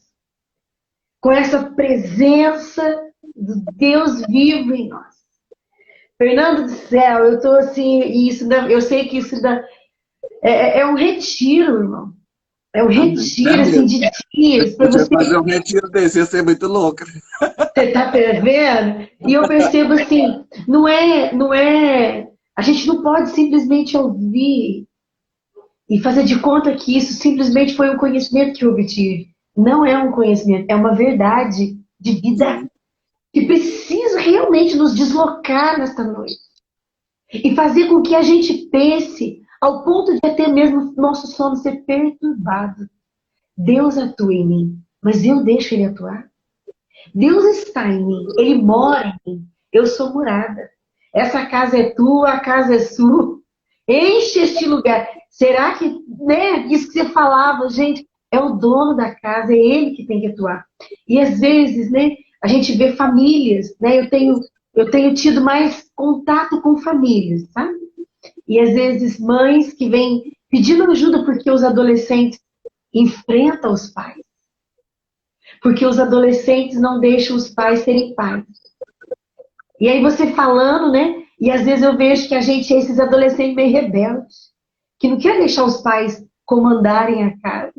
Com essa presença do Deus vivo em nós. Fernando do céu, eu tô assim, eu sei que isso é um retiro, irmão. É um retiro, assim, de dias. Para você fazer um retiro desse, ia ser muito louco. Você tá vendo? E eu percebo assim, não é. A gente não pode simplesmente ouvir e fazer de conta que isso simplesmente foi um conhecimento que eu obtive. Não é um conhecimento, é uma verdade de vida que precisa realmente nos deslocar nesta noite e fazer com que a gente pense ao ponto de até mesmo nosso sono ser perturbado. Deus atua em mim, mas eu deixo ele atuar. Deus está em mim, ele mora em mim, eu sou morada. Essa casa é tua, a casa é sua. Enche este lugar. Será que, né, isso que você falava, gente, é o dono da casa, é ele que tem que atuar. E às vezes, né, a gente vê famílias, né, eu tenho tido mais contato com famílias, sabe? E às vezes mães que vêm pedindo ajuda porque os adolescentes enfrentam os pais. Porque os adolescentes não deixam os pais serem pais. E aí você falando, né? E às vezes eu vejo que a gente é esses adolescentes meio rebeldes, que não quer deixar os pais comandarem a casa.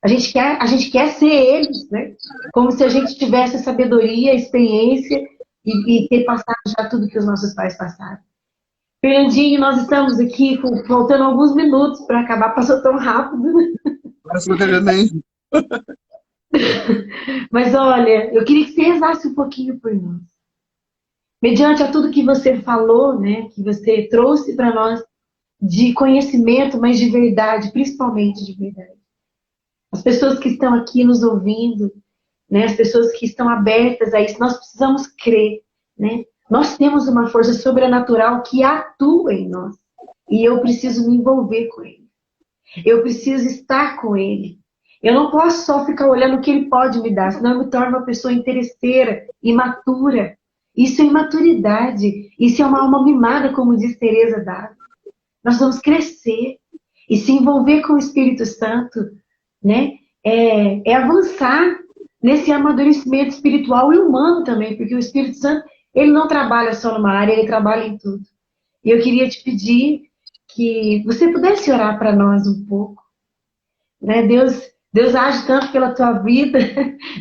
A gente quer ser eles, né? Como se a gente tivesse a sabedoria, a experiência e ter passado já tudo que os nossos pais passaram. Fernandinho, nós estamos aqui faltando alguns minutos para acabar, passou tão rápido. Parece que eu nem... Mas olha, eu queria que você rezasse um pouquinho por nós. Mediante a tudo que você falou, né, que você trouxe para nós de conhecimento, mas de verdade, principalmente de verdade. As pessoas que estão aqui nos ouvindo, né, as pessoas que estão abertas a isso, nós precisamos crer, né? Nós temos uma força sobrenatural que atua em nós. E eu preciso me envolver com ele. Eu preciso estar com ele. Eu não posso só ficar olhando o que ele pode me dar, senão eu me torno uma pessoa interesseira, imatura. Isso é imaturidade. Isso é uma alma mimada, como diz Teresa d'Ávila. Nós vamos crescer e se envolver com o Espírito Santo, né? É avançar nesse amadurecimento espiritual e humano também, porque o Espírito Santo, ele não trabalha só numa área, ele trabalha em tudo. E eu queria te pedir que você pudesse orar para nós um pouco, né? Deus age tanto pela tua vida,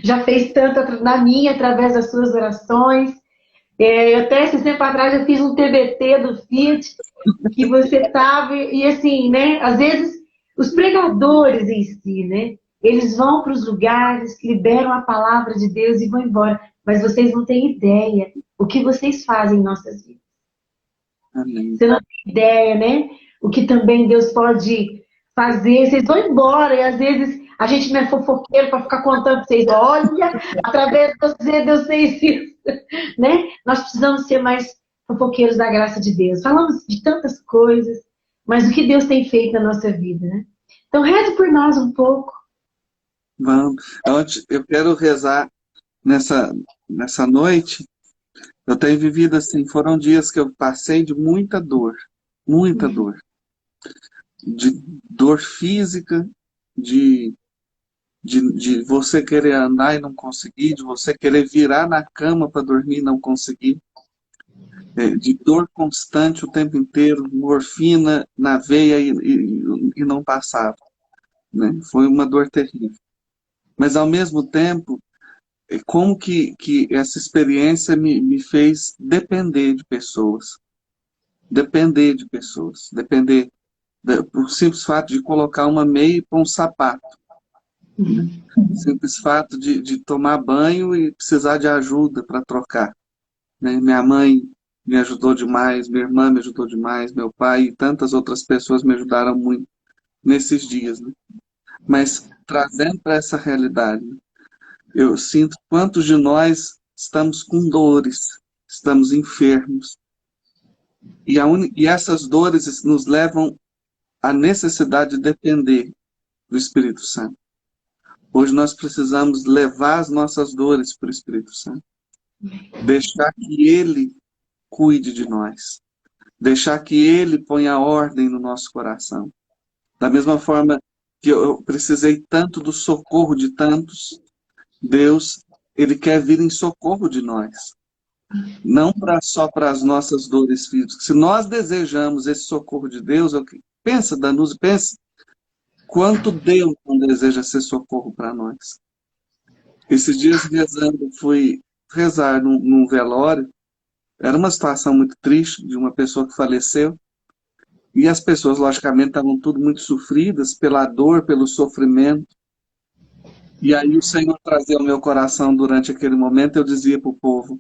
já fez tanto na minha através das suas orações. Até esse tempo atrás eu fiz um TBT do Fiat, que você estava, e assim, né? Às vezes os pregadores em si, né? Eles vão para os lugares, liberam a palavra de Deus e vão embora. Mas vocês não têm ideia o que vocês fazem em nossas vidas. Amém. Você não tem ideia, né? O que também Deus pode fazer. Vocês vão embora e às vezes a gente não é fofoqueiro para ficar contando para vocês. Olha, através de você, Deus fez isso. Né? Nós precisamos ser mais fofoqueiros da graça de Deus. Falamos de tantas coisas, mas o que Deus tem feito na nossa vida, né? Então reze por nós um pouco. Vamos. Eu quero rezar nessa noite. Eu tenho vivido assim, foram dias que eu passei de muita dor. Muita dor. De dor física, de você querer andar e não conseguir, de você querer virar na cama para dormir e não conseguir, de dor constante o tempo inteiro, morfina na veia e não passava, né? Foi uma dor terrível. Mas ao mesmo tempo, como que essa experiência me fez depender de pessoas. Depender por simples fato de colocar uma meia e pôr um sapato. Simples fato de tomar banho e precisar de ajuda para trocar, né? Minha mãe me ajudou demais, minha irmã me ajudou demais, meu pai e tantas outras pessoas me ajudaram muito nesses dias, né? Mas trazendo para essa realidade, eu sinto quantos de nós estamos com dores, estamos enfermos. E essas dores nos levam à necessidade de depender do Espírito Santo. Hoje nós precisamos levar as nossas dores para o Espírito Santo. Deixar que Ele cuide de nós. Deixar que Ele ponha ordem no nosso coração. Da mesma forma que eu precisei tanto do socorro de tantos, Deus, Ele quer vir em socorro de nós. Não só para as nossas dores físicas. Se nós desejamos esse socorro de Deus, pensa, Danuse, pensa quanto Deus não deseja ser socorro para nós. Esses dias rezando, fui rezar num velório. Era uma situação muito triste de uma pessoa que faleceu. E as pessoas, logicamente, estavam tudo muito sofridas pela dor, pelo sofrimento. E aí o Senhor trazia ao meu coração durante aquele momento, eu dizia para o povo,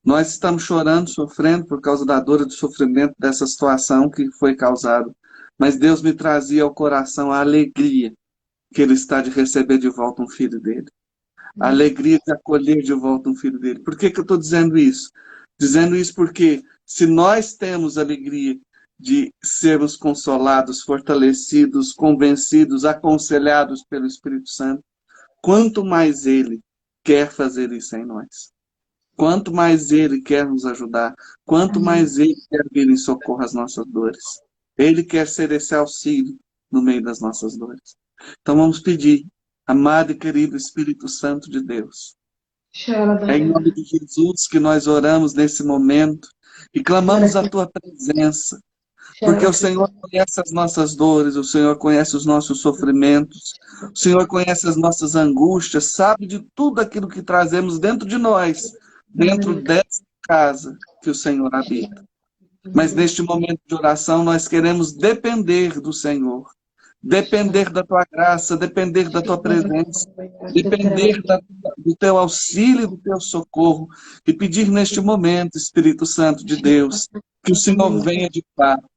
nós estamos chorando, sofrendo por causa da dor e do sofrimento dessa situação que foi causada. Mas Deus me trazia ao coração a alegria que Ele está de receber de volta um filho dele. A alegria de acolher de volta um filho dele. Por que eu estou dizendo isso? Dizendo isso porque se nós temos alegria de sermos consolados, fortalecidos, convencidos, aconselhados pelo Espírito Santo, quanto mais Ele quer fazer isso em nós. Quanto mais Ele quer nos ajudar, quanto mais Ele quer vir em socorro às nossas dores. Ele quer ser esse auxílio no meio das nossas dores. Então vamos pedir, amado e querido Espírito Santo de Deus, é em nome de Jesus que nós oramos nesse momento e clamamos a Tua presença, porque o Senhor conhece as nossas dores, o Senhor conhece os nossos sofrimentos, o Senhor conhece as nossas angústias, sabe de tudo aquilo que trazemos dentro de nós, dentro dessa casa que o Senhor habita. Mas neste momento de oração nós queremos depender do Senhor, depender da Tua graça, depender da Tua presença, depender do Teu auxílio, do Teu socorro, e pedir neste momento, Espírito Santo de Deus, que o Senhor venha de fato.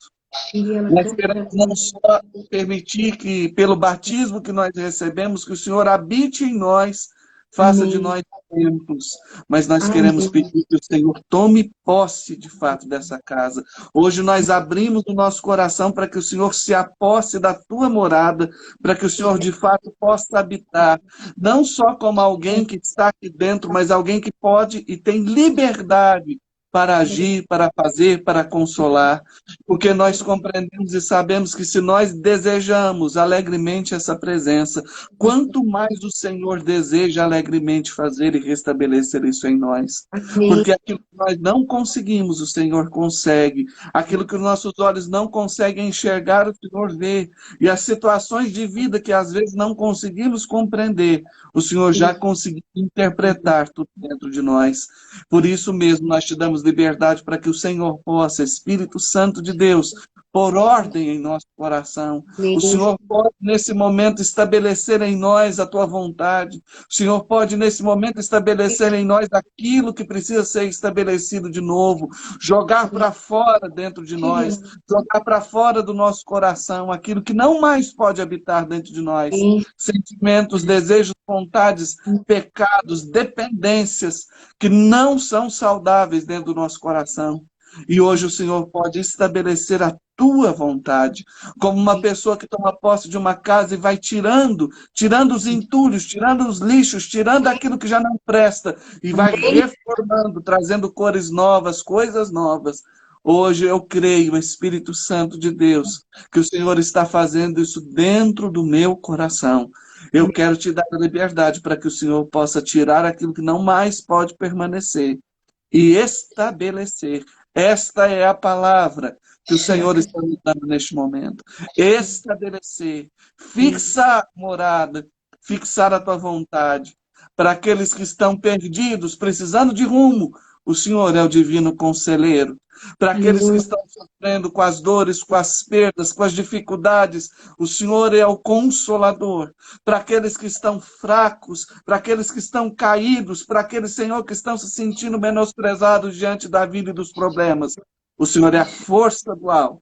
Nós queremos não só permitir que, pelo batismo que nós recebemos, que o Senhor habite em nós, faça de nós templos, mas nós queremos pedir que o Senhor tome posse de fato dessa casa. Hoje nós abrimos o nosso coração para que o Senhor se aposse da Tua morada, para que o Senhor de fato possa habitar, não só como alguém que está aqui dentro, mas alguém que pode e tem liberdade para agir, para fazer, para consolar, porque nós compreendemos e sabemos que se nós desejamos alegremente essa presença, quanto mais o Senhor deseja alegremente fazer e restabelecer isso em nós. Porque aquilo que nós não conseguimos, o Senhor consegue. Aquilo que os nossos olhos não conseguem enxergar, o Senhor vê. E as situações de vida que às vezes não conseguimos compreender, o Senhor já conseguiu interpretar tudo dentro de nós. Por isso mesmo nós te damos liberdade para que o Senhor possa, Espírito Santo de Deus, pôr ordem em nosso coração. O Senhor pode, nesse momento, estabelecer em nós a Tua vontade. O Senhor pode, nesse momento, estabelecer em nós aquilo que precisa ser estabelecido de novo. Jogar para fora dentro de nós. Jogar para fora do nosso coração aquilo que não mais pode habitar dentro de nós. Sentimentos, desejos, vontades, pecados, dependências que não são saudáveis dentro do nosso coração. E hoje o Senhor pode estabelecer a Tua vontade, como uma pessoa que toma posse de uma casa e vai tirando os entulhos, tirando os lixos, tirando aquilo que já não presta, e vai reformando, trazendo cores novas, coisas novas. Hoje eu creio, Espírito Santo de Deus, que o Senhor está fazendo isso dentro do meu coração. Eu quero te dar a liberdade para que o Senhor possa tirar aquilo que não mais pode permanecer e estabelecer. Esta é a palavra que o Senhor está me dando neste momento. Estabelecer, fixar morada, fixar a Tua vontade. Para aqueles que estão perdidos, precisando de rumo, o Senhor é o divino conselheiro. Para aqueles que estão sofrendo com as dores, com as perdas, com as dificuldades, o Senhor é o consolador. Para aqueles que estão fracos, para aqueles que estão caídos, para aqueles, Senhor, que estão se sentindo menosprezados diante da vida e dos problemas, o Senhor é a força do alto.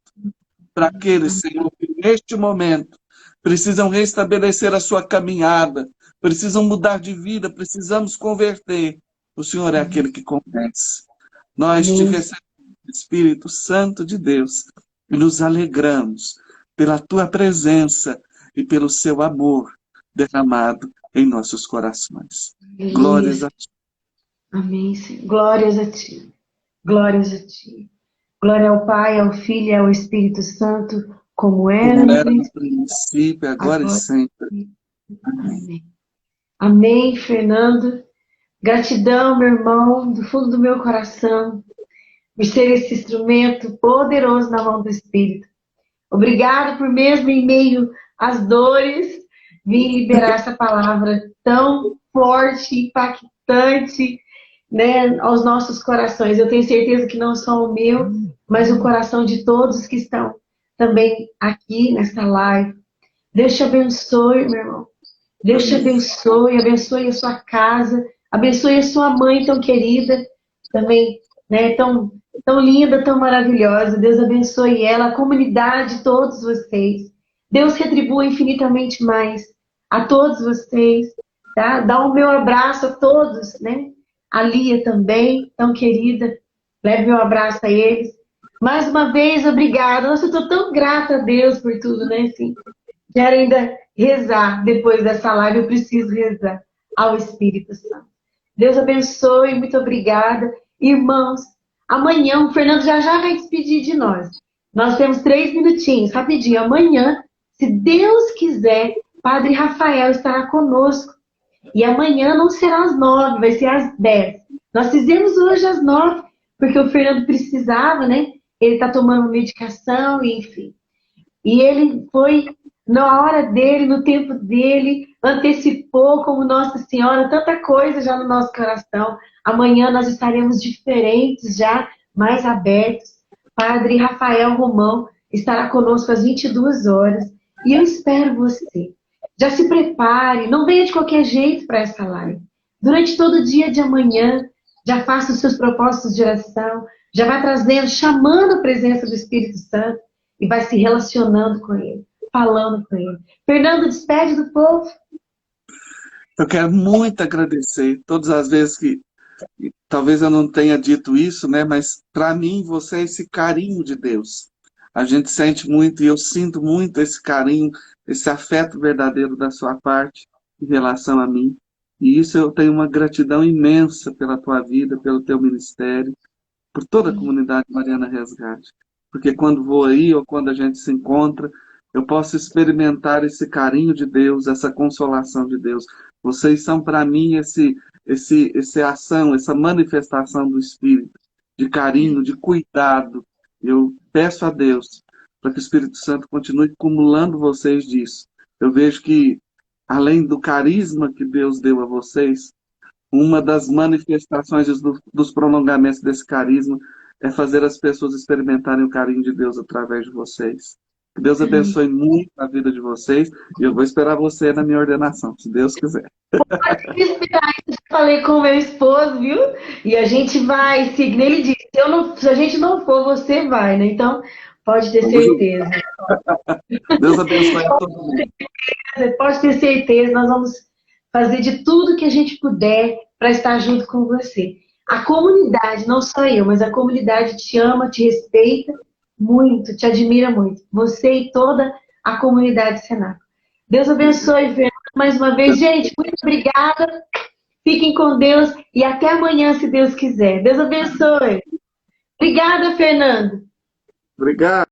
Para aqueles, Senhor, que neste momento precisam restabelecer a sua caminhada, precisam mudar de vida, precisamos converter, o Senhor é aquele que convence. Nós te recebemos, Espírito Santo de Deus, e nos alegramos pela Tua presença e pelo Seu amor derramado em nossos corações. Glórias a Ti. Amém, Senhor. Glórias a Ti. Glórias a Ti. Glória ao Pai, ao Filho e ao Espírito Santo, como era no princípio, agora e sempre. Amém. Amém, Fernando. Gratidão, meu irmão, do fundo do meu coração, por ser esse instrumento poderoso na mão do Espírito. Obrigado por mesmo em meio às dores, vir liberar essa palavra tão forte, impactante, né, aos nossos corações. Eu tenho certeza que não só o meu, mas o coração de todos que estão também aqui nessa live. Deus te abençoe, meu irmão. Deus te abençoe, abençoe a sua casa, abençoe a sua mãe tão querida, também, né, tão linda, tão maravilhosa. Deus abençoe ela, a comunidade, todos vocês. Deus retribua infinitamente mais a todos vocês, tá? Dá o meu abraço a todos, né? A Lia também, tão querida. Leve meu abraço a eles. Mais uma vez, obrigada. Nossa, eu estou tão grata a Deus por tudo, né? Assim, quero ainda rezar depois dessa live, eu preciso rezar ao Espírito Santo. Deus abençoe, muito obrigada. Irmãos, amanhã o Fernando já vai despedir de nós. Nós temos 3 minutinhos, rapidinho. Amanhã, se Deus quiser, Padre Rafael estará conosco. E amanhã não será às 9, vai ser às 10. Nós fizemos hoje às 9, porque o Fernando precisava, né? Ele está tomando medicação, enfim. E ele foi na hora dele, no tempo dele, antecipou como Nossa Senhora, tanta coisa já no nosso coração. Amanhã nós estaremos diferentes já, mais abertos. Padre Rafael Romão estará conosco às 22 horas. E eu espero você. Já se prepare, não venha de qualquer jeito para essa live. Durante todo o dia de amanhã, já faça os seus propósitos de oração, já vai trazendo, chamando a presença do Espírito Santo e vai se relacionando com ele, falando com ele. Fernando, despede do povo. Eu quero muito agradecer todas as vezes que, talvez eu não tenha dito isso, né? Mas para mim você é esse carinho de Deus. A gente sente muito e eu sinto muito esse carinho, esse afeto verdadeiro da sua parte em relação a mim. E isso eu tenho uma gratidão imensa pela tua vida, pelo teu ministério, por toda a comunidade Mariana Resgate. Porque quando vou aí ou quando a gente se encontra, eu posso experimentar esse carinho de Deus, essa consolação de Deus. Vocês são para mim essa ação, essa manifestação do Espírito, de carinho, de cuidado. Eu peço a Deus para que o Espírito Santo continue acumulando vocês disso. Eu vejo que, além do carisma que Deus deu a vocês, uma das manifestações dos prolongamentos desse carisma é fazer as pessoas experimentarem o carinho de Deus através de vocês. Que Deus abençoe muito a vida de vocês e eu vou esperar você na minha ordenação, se Deus quiser. Pode esperar, eu já falei com o meu esposo, viu? E a gente vai seguir. Ele disse, se a gente não for, você vai, né? Então, pode ter certeza. Deus abençoe a todo mundo. Você pode ter certeza, nós vamos fazer de tudo que a gente puder para estar junto com você. A comunidade, não só eu, mas a comunidade te ama, te respeita muito, te admira muito. Você e toda a comunidade Senaco. Deus abençoe, Fernando, mais uma vez. Gente, muito obrigada. Fiquem com Deus e até amanhã, se Deus quiser. Deus abençoe. Obrigada, Fernando. Obrigado.